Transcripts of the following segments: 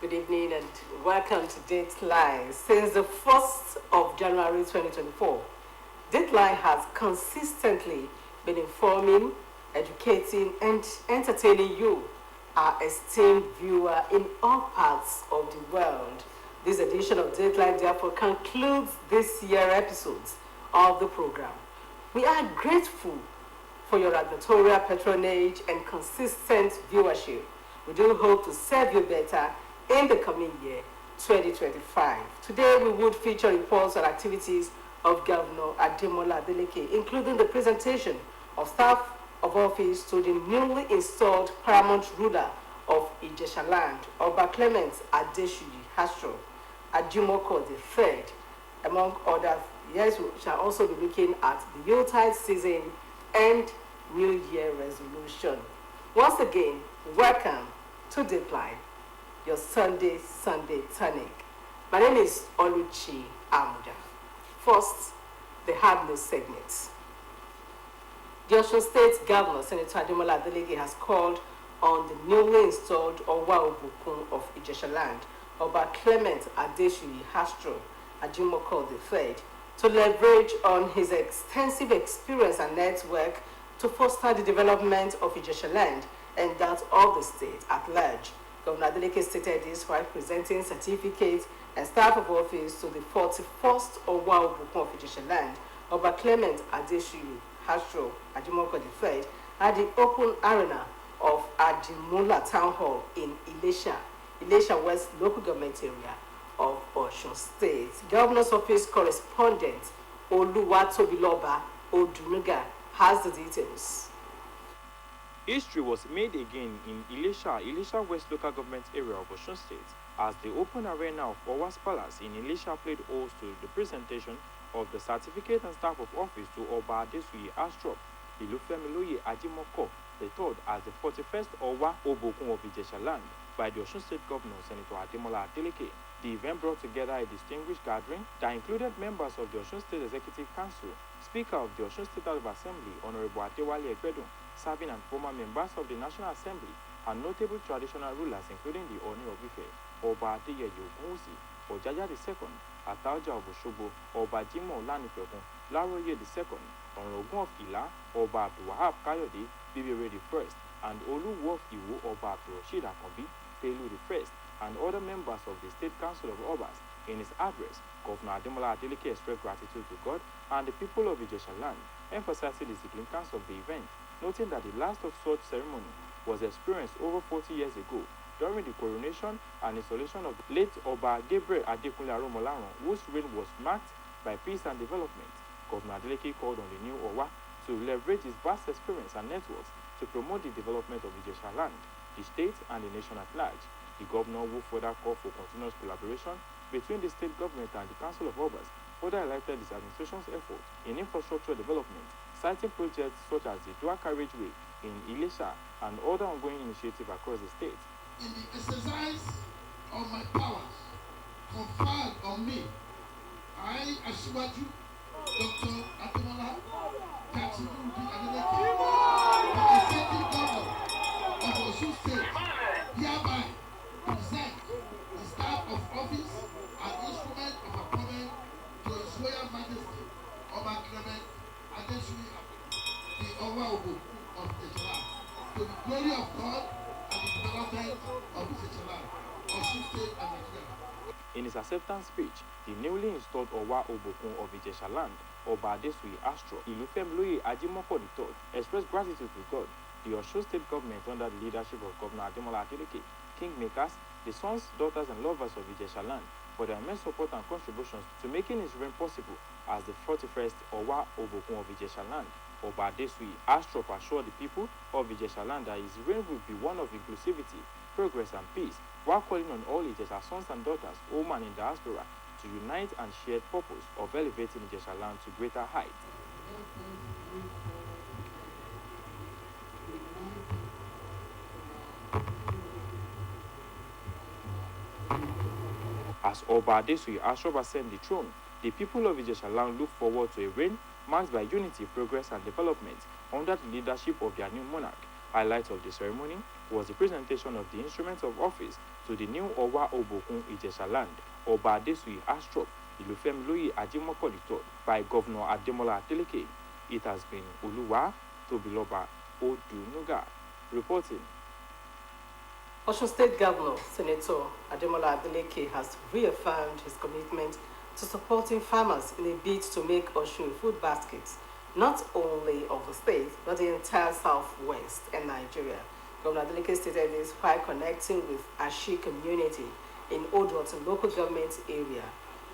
Good evening and welcome to Dateline. Since the 1st of January 2024, Dateline has consistently been informing, educating, and entertaining you, our esteemed viewer in all parts of the world. This edition of Dateline therefore concludes this year's episodes of the program. We are grateful for your advertorial patronage and consistent viewership. We do hope to serve you better in the coming year, 2025. Today, we would feature reports on activities of Governor Adeleke, including the presentation of staff of office to the newly installed paramount ruler of Ijesha land, Oba Clement Adeshuyi Hastro Ajimoko III, among others. Yes, we shall also be looking at the Yuletide season and New Year resolution. Once again, welcome to Dateline, your Sunday tonic. My name is Oluchi Amuda. First, the hard news segment. The Osun State Governor, Senator Adeleke, has called on the newly installed Owa Obokun of Ijesha land, Oba Clement Adeshuyi Hastro Ajimoko III, to leverage on his extensive experience and network to foster the development of Ijesha land and that of the state at large. Governor Adeleke stated this while presenting certificates and staff of office to the 41st Owa Obokun of Ijesha land, Oba Clement Adeshuyi Hastro Ajimoko III, at the open arena of Adimula Town Hall in Ilesha West Local Government Area of Osun State. Governor's Office correspondent Oluwatobiloba Odunuga has the details. History was made again in Ilesha West Local Government Area of Osun State, as the open arena of Owa's Palace in Ilesha played host to the presentation of the certificate and staff of office to Oba Adeshuyi Hastro Ilufemiloye Ajimoko III as the 41st Owa Obokun of Ijesha land by the Osun State Governor, Senator Adeleke. The event brought together a distinguished gathering that included members of the Osun State Executive Council, Speaker of the Osun State House of Assembly, Honorable Adewale Egbedu, serving and former members of the National Assembly, and notable traditional rulers including the Oni of Ife, Oba Adeyeye Ogunwusi, Ojaja II, Ataoja of Osogbo, Oba Jimoh Olanipekun, Laroye II, Orogun of Ila, Oba Abdulwahab Kayode, Bibire I, and Oluwo of Iwo, Oba Abdulrasheed Akanbi, Pelu I, and other members of the State Council of Obas. In his address, Governor Adeleke expressed gratitude to God and the people of Ijesha land, emphasizing the significance of the event, noting that the last of such ceremony was experienced over 40 years ago during the coronation and installation of the late Oba Gabriel Adekunle Aromolaran, whose reign was marked by peace and development. Governor Adeleke called on the new Owa to leverage his vast experience and networks to promote the development of Ijesha land, the state, and the nation at large. The governor will further call for continuous collaboration between the state government and the Council of Obas, further highlighted his administration's effort in infrastructure development, citing projects such as the dual carriageway in Ilesha and other ongoing initiatives across the state. In the exercise of my powers conferred on me, I, Asiwaju, Dr. Ademola Katinudi Adeleke, the executive governor of Osun State, hereby present the staff of office and instrument of appointment to His Royal Majesty Oba Clement Adeshuyi the Owa Obokun of Ijesha, to the glory of God and the development of Ijesha, Osun State and Nigeria. In his acceptance speech, the newly installed Owa Obokun of Ijesha land, Oba Adeshuyi Hastro Ilufemiloye Ajimoko III, expressed gratitude to God, the Osun State government under the leadership of Governor Adeleke, kingmakers, the sons, daughters, and lovers of Ijesha land, for their immense support and contributions to making his reign possible as the 41st Owa Obokun of Ijesha land. Oba Adeshuyi Hastro assured the people of Ijesha land that his reign will be one of inclusivity, progress, and peace, while calling on all Ijesha sons and daughters, home and in diaspora, to unite and share purpose of elevating Ijesha land to greater heights. As Oba Adeshuyi Hastro ascended the throne, the people of Ijesha land look forward to a reign marked by unity, progress, and development under the leadership of their new monarch. Highlights of the ceremony was the presentation of the instruments of office to the new Owa Obokun Ijesha land, Oba Adesuyi Astrop, Ilufemiloye Ajimokoli III, by Governor Ademola Adeleke. It has been Uluwa Tobiloba Odunuga reporting. Osun State Governor, Senator Ademola Adeleke, has reaffirmed his commitment to supporting farmers in a bid to make Osun a food basket, not only of the state, but the entire southwest and Nigeria. Governor Adeleke stated this while connecting with Ashi community in Odotu local government area.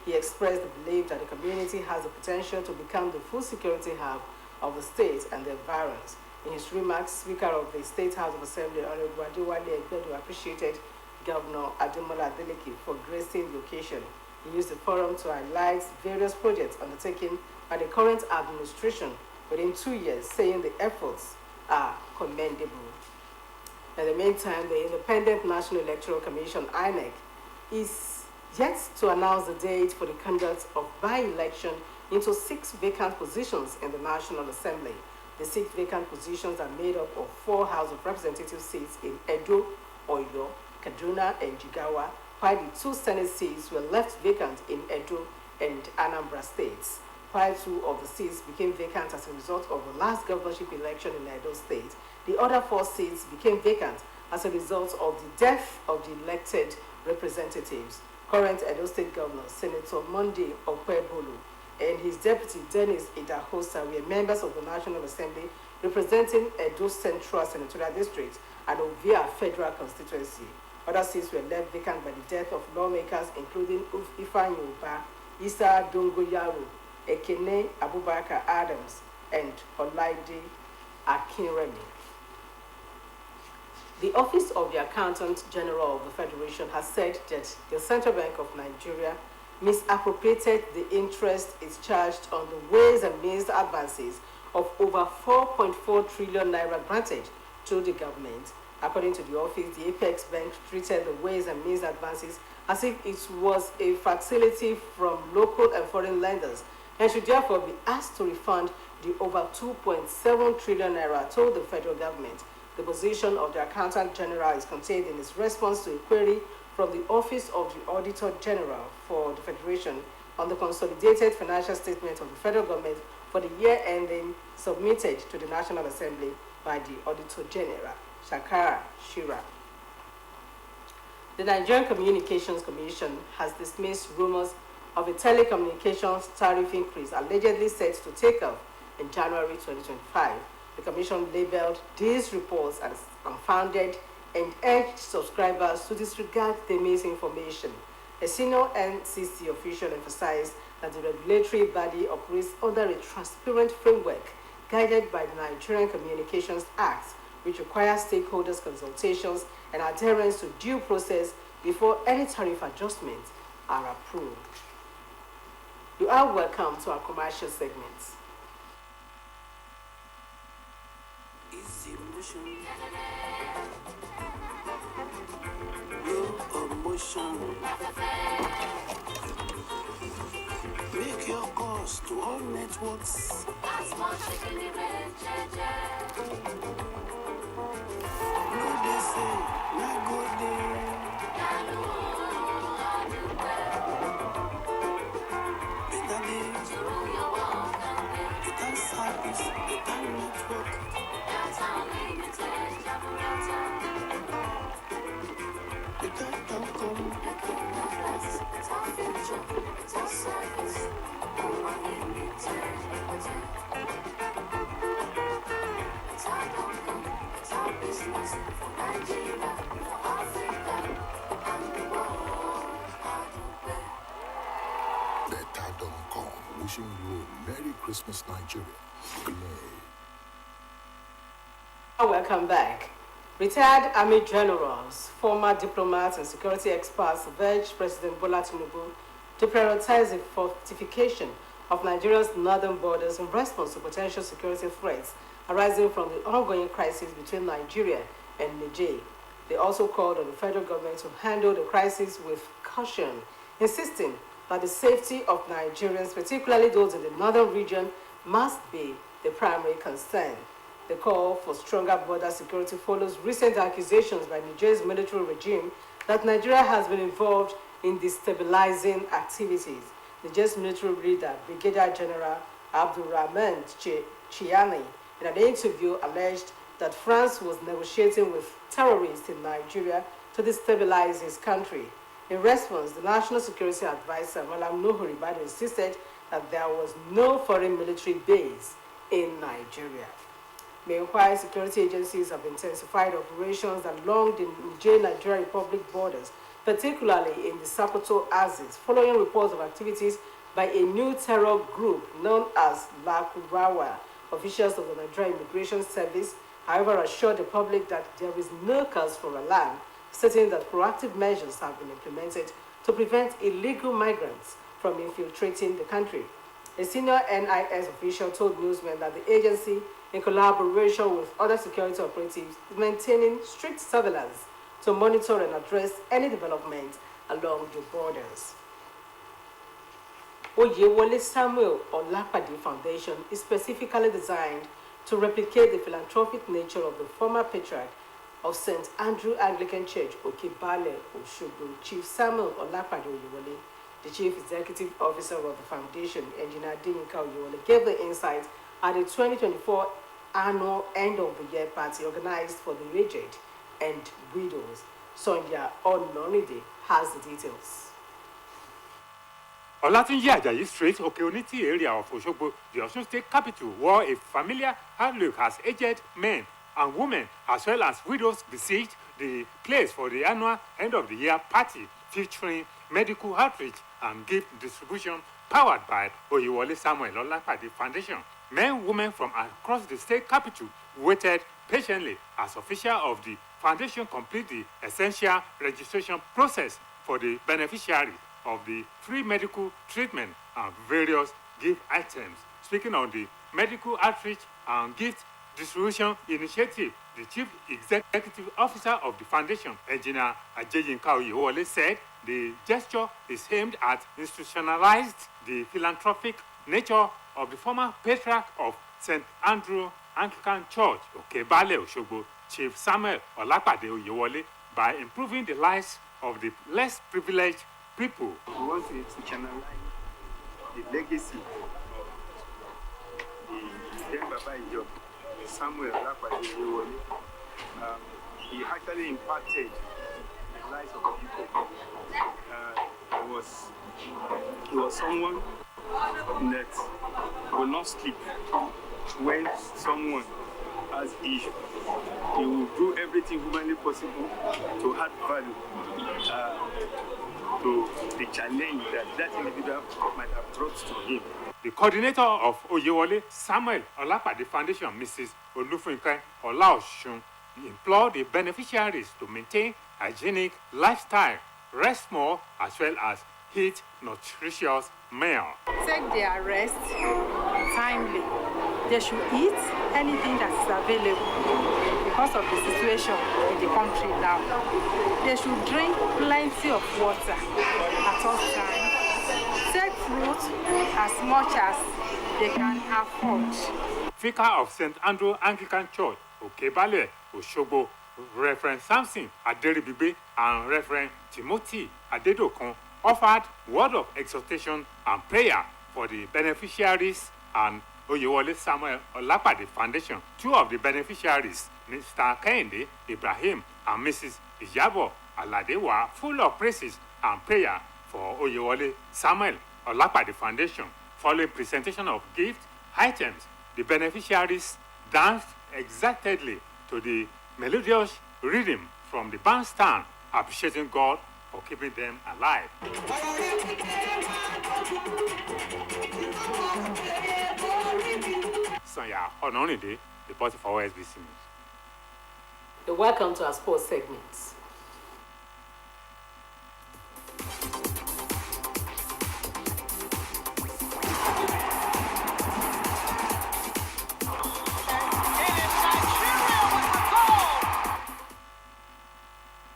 He expressed the belief that the community has the potential to become the food security hub of the state and the environs. In his remarks, Speaker of the State House of Assembly, Honorable Adewale Egbedu, appreciated Governor Ademola Adeleke for gracing the occasion. He used the forum to highlight various projects undertaken by the current administration within 2 years, saying the efforts are commendable. In the meantime, the Independent National Electoral Commission, INEC, is yet to announce the date for the conduct of by-election into 6 vacant positions in the National Assembly. The 6 vacant positions are made up of 4 House of Representative seats in Edo, Oyo, Kaduna, and Jigawa, while the 2 Senate seats were left vacant in Edo and Anambra states. While 2 of the seats became vacant as a result of the last governorship election in Edo State, the other 4 seats became vacant as a result of the death of the elected representatives. Current Edo State Governor, Senator Monday Okpebholo, and his deputy Dennis Idahosa were members of the National Assembly representing Edo Central Senatorial District and Ovia Federal Constituency. Other seats were left vacant by the death of lawmakers including Ifeanyi Uba, Isa Dongoyaro, Ekene Abubakar Adams, and Olaide Akinremi. The Office of the Accountant General of the Federation has said that the Central Bank of Nigeria misappropriated the interest it charged on the Ways and Means advances of over 4.4 trillion naira granted to the government. According to the office, the Apex Bank treated the Ways and Means advances as if it was a facility from local and foreign lenders and should therefore be asked to refund the over 2.7 trillion naira to the federal government. The position of the Accountant General is contained in his response to a query from the Office of the Auditor General for the Federation on the consolidated financial statement of the federal government for the year ending submitted to the National Assembly by the Auditor General, Shakara Shira. The Nigerian Communications Commission has dismissed rumors of a telecommunications tariff increase allegedly set to take off in January 2025. The Commission labeled these reports as unfounded and urged subscribers to disregard the misinformation. A senior NCC official emphasized that the regulatory body operates under a transparent framework guided by the Nigerian Communications Act, which requires stakeholders' consultations and adherence to due process before any tariff adjustments are approved. You are welcome to our commercial segments. Make your calls to all networks. No, they say, not good day. Better days, better service, better network. Better outcome. Better don't come. Wishing you a Merry Christmas, Nigeria. Glory. Welcome back. Retired Army generals, former diplomats, and security experts urged President Bola Tinubu to prioritize the fortification of Nigeria's northern borders in response to potential security threats arising from the ongoing crisis between Nigeria and Niger. They also called on the federal government to handle the crisis with caution, insisting that the safety of Nigerians, particularly those in the northern region, must be the primary concern. The call for stronger border security follows recent accusations by Niger's military regime that Nigeria has been involved in destabilizing activities. Niger's military leader, Brigadier General Abdulrahman Chiani, in an interview alleged that France was negotiating with terrorists in Nigeria to destabilize his country. In response, the National Security Advisor, Malam Nuhu Ribadu, insisted that there was no foreign military base in Nigeria. Meanwhile, security agencies have intensified operations along the Niger-Nigeria Republic borders, particularly in the Sokoto axis, following reports of activities by a new terror group known as Lakurawa. Officials of the Nigeria Immigration Service, however, assured the public that there is no cause for alarm, stating that proactive measures have been implemented to prevent illegal migrants from infiltrating the country. A senior NIS official told newsmen that the agency, in collaboration with other security operatives, is maintaining strict surveillance to monitor and address any development along the borders. Oyewole Samuel Olapade Foundation is specifically designed to replicate the philanthropic nature of the former patriarch of St. Andrew Anglican Church, Okebale, Osogbo, Chief Samuel Olapade Oyewole. The Chief Executive Officer of the foundation, Engineer Dinika Oyewole, gave the insight at the 2024 annual end-of-the-year party organized for the aged and widows. Sonia Onoride has the details. Olatunji Ajayi Street, Okeoniti area of Osogbo, the Osun State capital, where a familiar outlook as aged men and women, as well as widows, besieged the place for the annual end-of-the-year party, featuring medical outreach and gift distribution, powered by Oyewole Samuel Olapade Foundation. Men and women from across the state capital waited patiently as officials of the foundation complete the essential registration process for the beneficiaries of the free medical treatment and various gift items. Speaking on the medical outreach and gift distribution initiative, the Chief Executive Officer of the foundation, Engineer Ajayinka Oyewole, said the gesture is aimed at institutionalized the philanthropic nature of the former patriarch of St. Andrew Anglican Church, Okebale, Osogbo, Chief Samuel Olapade Oyewole, by improving the lives of the less privileged people. We want to institutionalize the legacy of the then Baba Ijo, Samuel Olapade Oyewole. He actually impacted the lives of the people. He was someone that will not sleep when someone has issue. He will do everything humanly possible to add value to the challenge that individual might have brought to him. The coordinator of Oyewole Samuel Olapade Foundation, Mrs. Olufunke Olaosun, implored the beneficiaries to maintain hygienic lifestyle, rest more, as well as eat nutritious meal. Take their rest timely. They should eat anything that is available because of the situation in the country now. They should drink plenty of water at all times. Take fruit as much as they can afford. Vicar of St. Andrew Anglican Church, Okebale, Osogbo, Reverend Samson Aderibibe and Reverend Timothy Adedokun offered word of exhortation and prayer for the beneficiaries and Oyewole Samuel Olapade Foundation. Two of the beneficiaries, Mr. Kehinde Ibrahim and Mrs. Ijabo Alade, were full of praises and prayer for Oyewole Samuel Olapade Foundation. Following presentation of gift items, the beneficiaries danced excitedly to the melodious rhythm from the bandstand, appreciating God for keeping them alive. Sonia Onoride, reporting for OSBC News. You're welcome to our sports segments.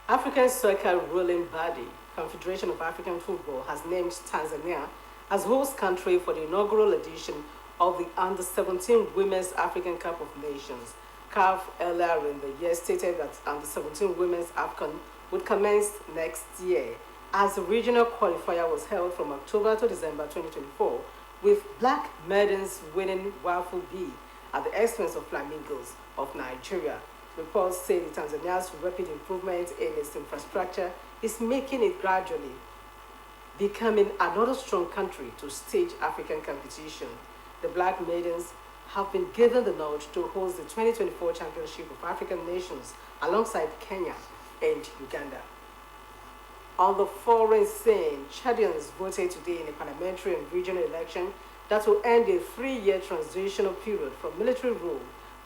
African Soccer ruling body, Confederation of African Football, has named Tanzania as host country for the inaugural edition of the Under-17 Women's African Cup of Nations. CAF earlier in the year stated that Under-17 Women's AFCON would commence next year, as the regional qualifier was held from October to December 2024, with Black Maidens winning Waffle B at the expense of Flamingos of Nigeria. Reports say that Tanzania's rapid improvement in its infrastructure is making it gradually becoming another strong country to stage African competition. The Black Maidens have been given the nod to host the 2024 Championship of African Nations alongside Kenya and Uganda. On the foreign scene, Chadians voted today in a parliamentary and regional election that will end a 3-year transitional period from military rule,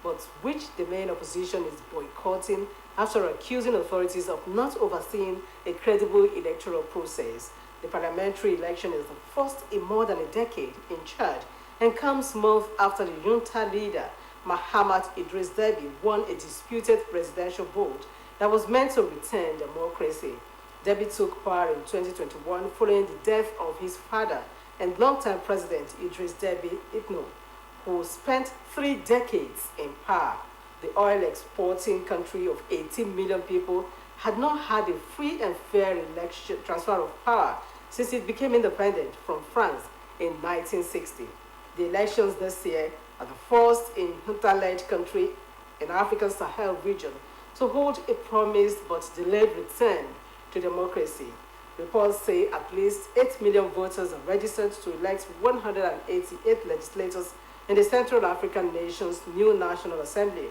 but which the main opposition is boycotting after accusing authorities of not overseeing a credible electoral process. The parliamentary election is the first in more than a decade in Chad and comes months after the junta leader, Mahamat Idris Deby, won a disputed presidential vote that was meant to return democracy. Deby took power in 2021 following the death of his father and longtime president Idris Deby Itno, who spent 3 decades in power. The oil exporting country of 18 million people had not had a free and fair election transfer of power since it became independent from France in 1960. The elections this year are the first in junta-led country in Africa's Sahel region to hold a promised but delayed return to democracy. Reports say at least 8 million voters are registered to elect 188 legislators in the Central African nation's new National Assembly.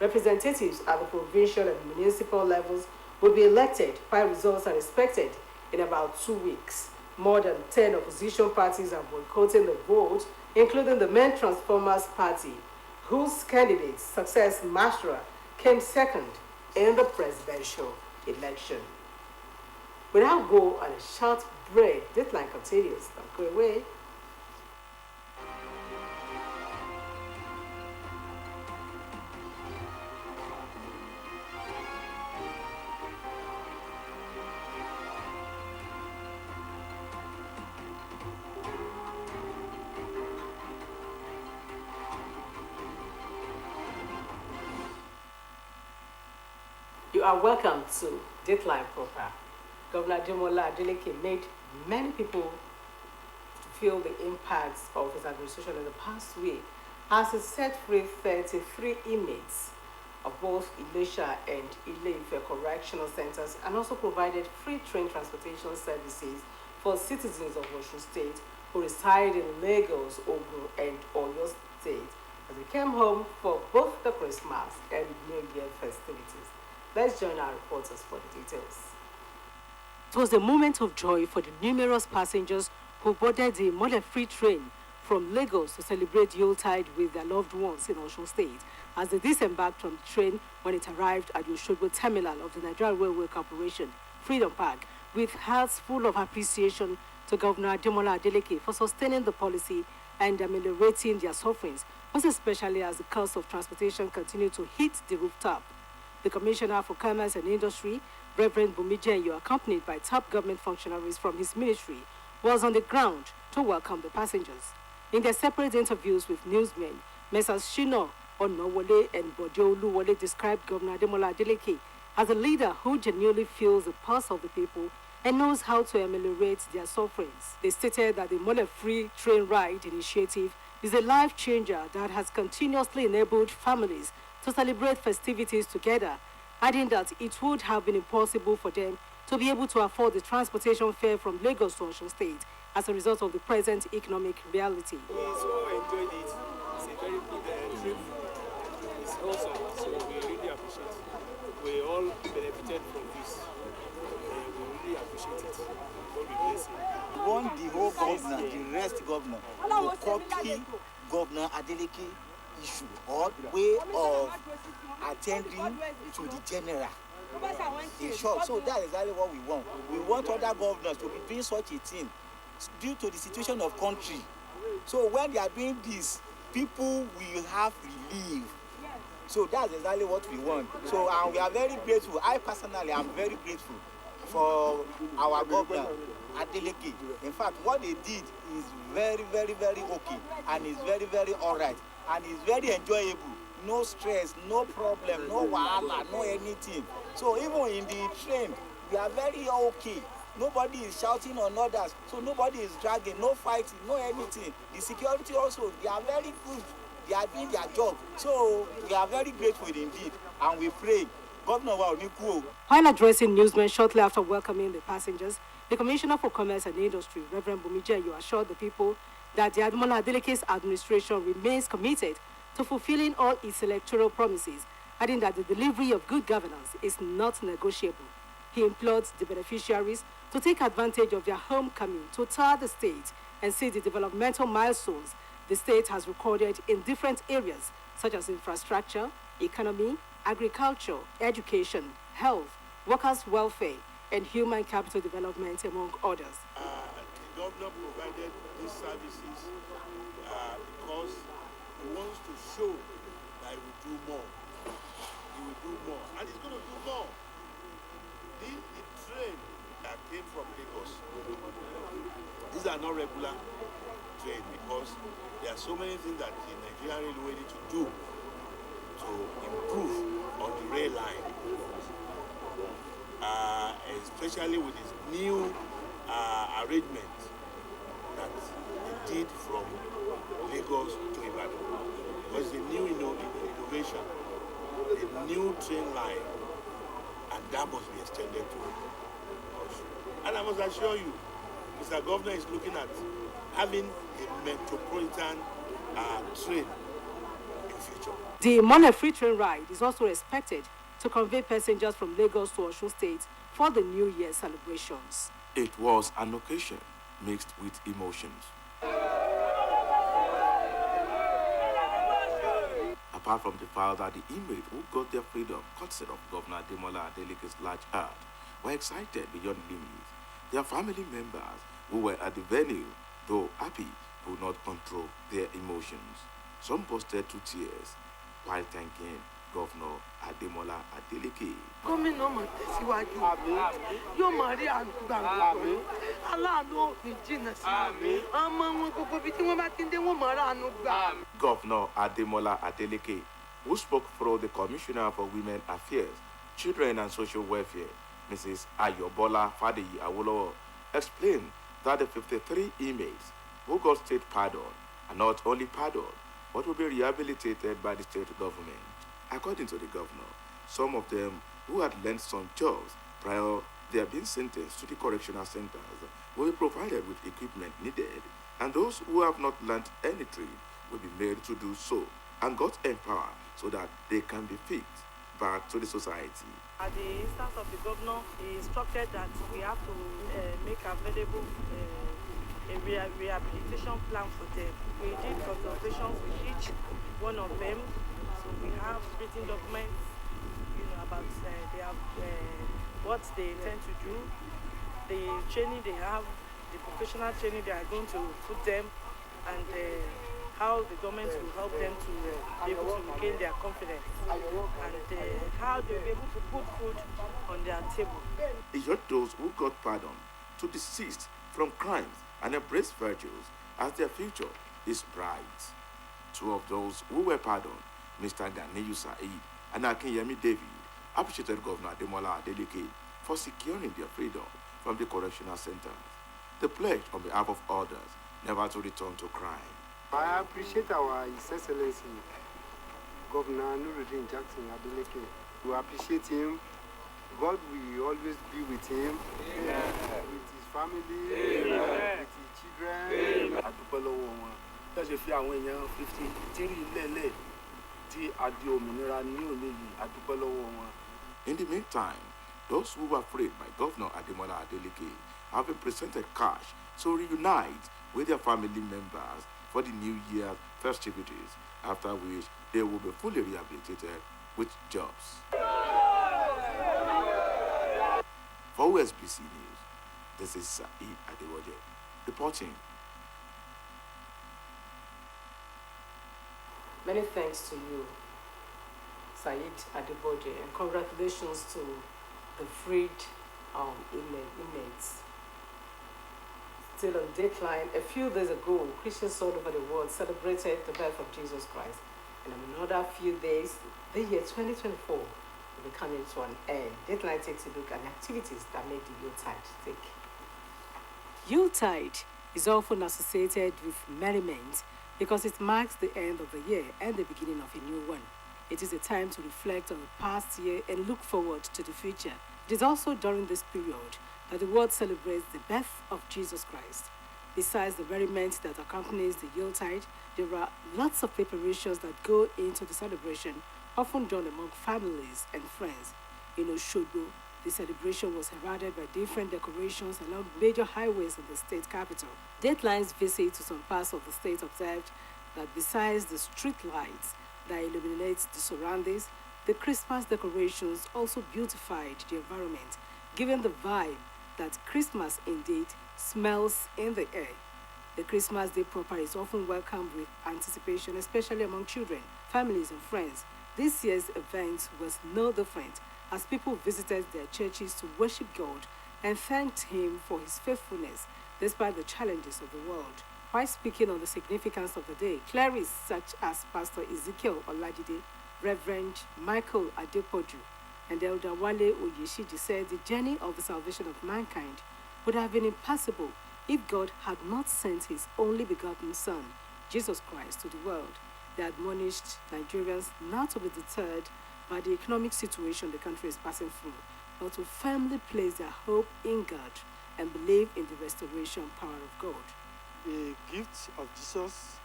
Representatives at the provincial and municipal levels will be elected while results are expected in about 2 weeks. More than 10 opposition parties are boycotting the vote, including the Men Transformers Party, whose candidate, Success Mashra, came second in the presidential election. We now go on a short break. Dateline continues. Don't go away. You are welcome to Dateline proper. Governor Adeleke made many people feel the impacts of his administration in the past week as he set free 33 inmates of both Ilesha and Ile-Ife correctional centers and also provided free train transportation services for citizens of Osun State who reside in Lagos, Ogun, and Oyo State as they came home for both the Christmas and New Year festivities. Let's join our reporters for the details. It was a moment of joy for the numerous passengers who boarded the mole-free train from Lagos to celebrate Yuletide with their loved ones in Osun State as they disembarked from the train when it arrived at the Osogbo terminal of the Nigerian Railway Corporation, Freedom Park, with hearts full of appreciation to Governor Adeleke for sustaining the policy and ameliorating their sufferings, most especially as the cost of transportation continued to hit the rooftop. The Commissioner for Commerce and Industry, Reverend Bumijenyo, accompanied by top government functionaries from his ministry, was on the ground to welcome the passengers. In their separate interviews with newsmen, Messrs. Shino Onowole and Bode Oluwole described Governor Adeleke as a leader who genuinely feels the pulse of the people and knows how to ameliorate their sufferings. They stated that the mole-free train ride initiative is a life changer that has continuously enabled families to celebrate festivities together, adding that it would have been impossible for them to be able to afford the transportation fare from Lagos to Osun State as a result of the present economic reality. We so enjoyed it. It's a very good trip. It's awesome, so we really appreciate it. We all benefited from this. We really appreciate it. God will bless you. We want the whole governor, the rest governor, to copy Governor Adeleke issue or way of attending to the general. In short, so that is exactly what we want. We want other governors to be doing such a thing due to the situation of country. So when they are doing this, people will have relief. So that's exactly what we want. So and we are very grateful. I personally am very grateful for our governor, Adeleke. In fact, what they did is very, very, very okay, and is very, very all right, and is very enjoyable. No stress, no problem, no wahala, no anything. So even in the train, we are very okay. Nobody is shouting on others, so nobody is dragging, no fighting, no anything. The security also, they are very good. They are doing their job. So we are very grateful indeed, and we pray. Governor wa oni ku o. While addressing newsmen shortly after welcoming the passengers, the Commissioner for Commerce and Industry, Reverend Bumijeyo, assured the people that the Ademola Adeleke's administration remains committed to fulfilling all its electoral promises, adding that the delivery of good governance is not negotiable. He implored the beneficiaries to take advantage of their homecoming to tour the state and see the developmental milestones the state has recorded in different areas, such as infrastructure, economy, agriculture, education, health, workers' welfare, and human capital development, among others. The governor provided these services because he wants to show that he will do more. He will do more, and he's going to do more. The train that came from Lagos, these are not regular train because there are so many things that the Nigerian Railway need to do to improve on the rail line, especially with this new arrangement that they did from Lagos to Ibadan. Because the new innovation, the new train line, and that must be extended to Osun. And I must assure you, Mr. Governor is looking at having a metropolitan train in future. The Money Free Train ride is also expected to convey passengers from Lagos to Osun State for the New Year celebrations. It was an occasion mixed with emotions. Apart from the fact that the inmates who got their freedom, courtesy of Governor Ademola Adeleke's large heart, were excited beyond limits, their family members who were at the venue, though happy, could not control their emotions. Some bursted to tears while thanking Governor Ademola Adeleke. Gómìnà mọ̀ tẹ̀síwájú yóò mọ̀ rí àgbàgbọ́ aláàánú òfin jìnnà sí ọmọ wọn gbogbo bí tí wọ́n bá ti ń dé wọ́n mọ̀ ránu gbà. Governor Ademola Adeleke, who spoke for the Commissioner for Women Affairs, Children and Social Welfare, Mrs. Ayobola Fadeyi Awolowo, explained that the 53 inmates who got state pardon are not only pardoned, but will be rehabilitated by the state government. According to the governor, some of them who had learned some jobs prior their being sentenced to the correctional centers will be provided with equipment needed, and those who have not learned any trade will be made to do so and got empowered so that they can be fit back to the society. At the instance of the governor, he instructed that we have to make available a rehabilitation plan for them. We did consultations with each one of them, so we have written documents, about what they intend to do, the training they have, the professional training they are going to put them, and how the government will help them to be able to regain their confidence, and how they'll be able to put food on their table. He urged those who got pardon to desist from crimes and embrace virtues as their future is bright. Two of those who were pardoned, Mr. Ganiyu Said and Akinyemi David, appreciated Governor Ademola Adeleke for securing their freedom from the correctional centers. They pledged on behalf of others never to return to crime. I appreciate our His Excellency, Governor Nuruddin Jackson Adeleke. We appreciate him. God will always be with him, with his family, with his children. Àdúpẹ́ lọ́wọ́ wọn. Tẹ́sí fi àwọn èèyàn 53 lẹ́lẹ̀ tí adé òmìnira ní òní yìí. Àdúpẹ́ lọ́wọ́ wọn. In the meantime, those who were freed by Governor Ademola Adeleke have been presented cash to reunite with their family members for the New Year festivities, after which they will be fully rehabilitated with jobs. For OSBC News, this is Said Adewoje reporting. Many thanks to you, Said Adeboje, and congratulations to the freed inmates. Still on Dateline, a few days ago, Christians all over the world celebrated the birth of Jesus Christ. And in another few days, the year 2024 will be coming to an end. Dateline takes a look at the activities that made the Yuletide take. Yuletide is often associated with merriment because it marks the end of the year and the beginning of a new one. It is a time to reflect on the past year and look forward to the future. It is also during this period that the world celebrates the birth of Jesus Christ. Besides the merriment that accompanies the Yuletide, there are lots of preparations that go into the celebration, often done among families and friends. In Osogbo, the celebration was heralded by different decorations along major highways in the state capital. Dateline's visit to some parts of the state observed that besides the street lights that illuminate the surroundings, the Christmas decorations also beautified the environment, giving the vibe that Christmas indeed smells in the air. The Christmas Day proper is often welcomed with anticipation, especially among children, families, and friends. This year's event was no different, as people visited their churches to worship God and thanked Him for His faithfulness despite the challenges of the world. While speaking on the significance of the day, clerics such as Pastor Ezekiel Olajide, Reverend Michael Adepoju, and Elder Wale Oyeshiji said the journey of the salvation of mankind would have been impossible if God had not sent His only begotten Son, Jesus Christ, to the world. They admonished Nigerians not to be deterred by the economic situation the country is passing through, but to firmly place their hope in God and believe in the restoration power of God. The gift of Jesus,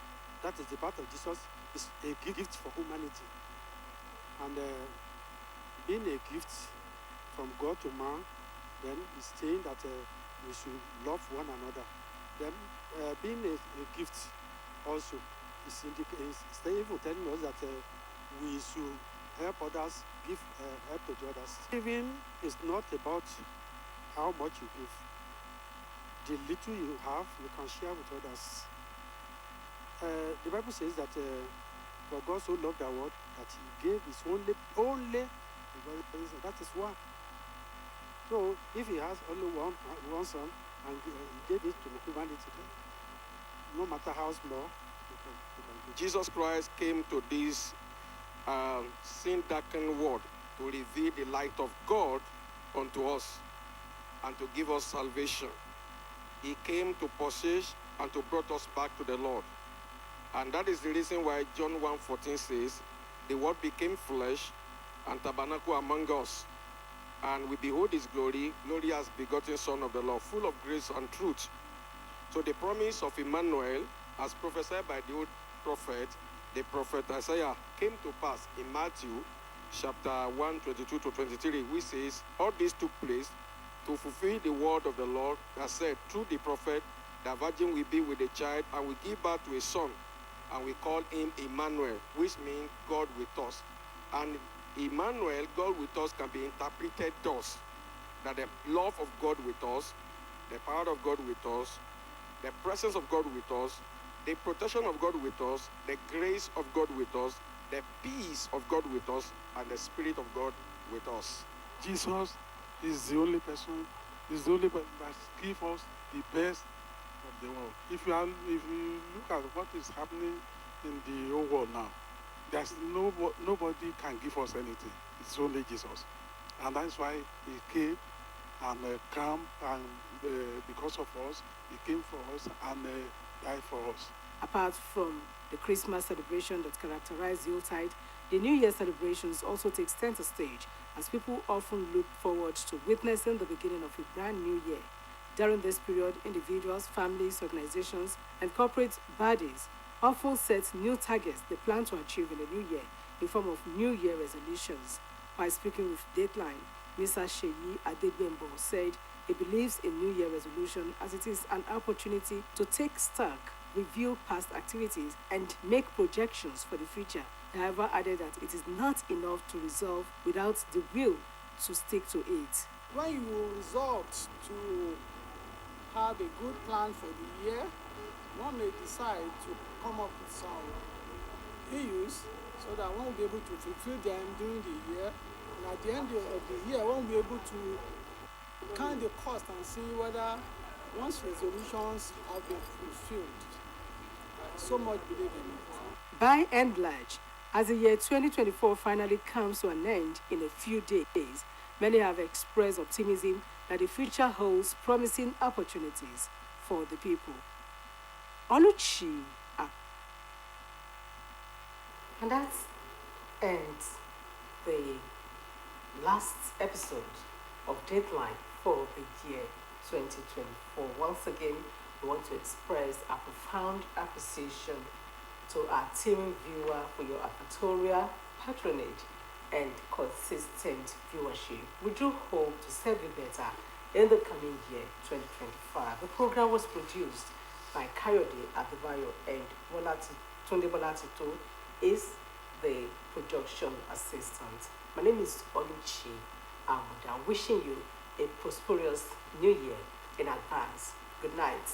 that is the birth of Jesus, is a gift for humanity. And being a gift from God to man, then is saying that we should love one another. Then being a gift also is even telling us that we should help others, give help to the others. Giving is not about how much you give. The little you have, you can share with others. The Bible says that for God so loved the world that He gave His only because that is one. So if He has only one son and He gave it to humanity, no matter how small, you can Jesus Christ came to this sin-darkened world to reveal the light of God unto us and to give us salvation. He came to purchase and to brought us back to the Lord. And that is the reason why John 1:14 says, the Word became flesh and tabernacle among us. And we behold His glory, glory as begotten Son of the Lord, full of grace and truth. So the promise of Emmanuel, as prophesied by the old prophet, the prophet Isaiah, came to pass in Matthew chapter 1:22-23, which says, all this took place to fulfill the word of the Lord that said through the prophet, the virgin will be with a child and will give birth to a son, and we call him Emmanuel, which means God with us. And Emmanuel, God with us, can be interpreted thus, that the love of God with us, the power of God with us, the presence of God with us, the protection of God with us, the grace of God with us, the peace of God with us, and the Spirit of God with us. Jesus is the only person, is the only person that gives us the best of the world. If you look at what is happening in the whole world now, there's nobody can give us anything. It's only Jesus. And that's why He came and come, and because of us, He came for us and died for us. Apart from the Christmas celebration that characterized Yuletide, the New Year celebrations also take center stage, as people often look forward to witnessing the beginning of a brand new year. During this period, individuals, families, organizations, and corporate bodies often set new targets they plan to achieve in the new year in form of New Year resolutions. While speaking with Dateline, Mr. Sheyi Adegbembo said he believes in New Year resolution as it is an opportunity to take stock, review past activities, and make projections for the future. However, added that it is not enough to resolve without the will to stick to it. When you resolve to have a good plan for the year, one may decide to come up with some issues so that one will be able to fulfill them during the year. And at the end of the year, one will be able to count the cost and see whether once resolutions have been fulfilled, so much believe in it. By and large, as the year 2024 finally comes to an end in a few days, many have expressed optimism that the future holds promising opportunities for the people. Oluchi. And that ends the last episode of Dateline for the year 2024. Once again, we want to express our profound appreciation to our team viewer for your editorial patronage and consistent viewership. We do hope to serve you better in the coming year 2025. The program was produced by Kayode Adebayo and Tunde Bolatito is the production assistant. My name is Oluchi and I'm wishing you a prosperous new year in advance. Good night.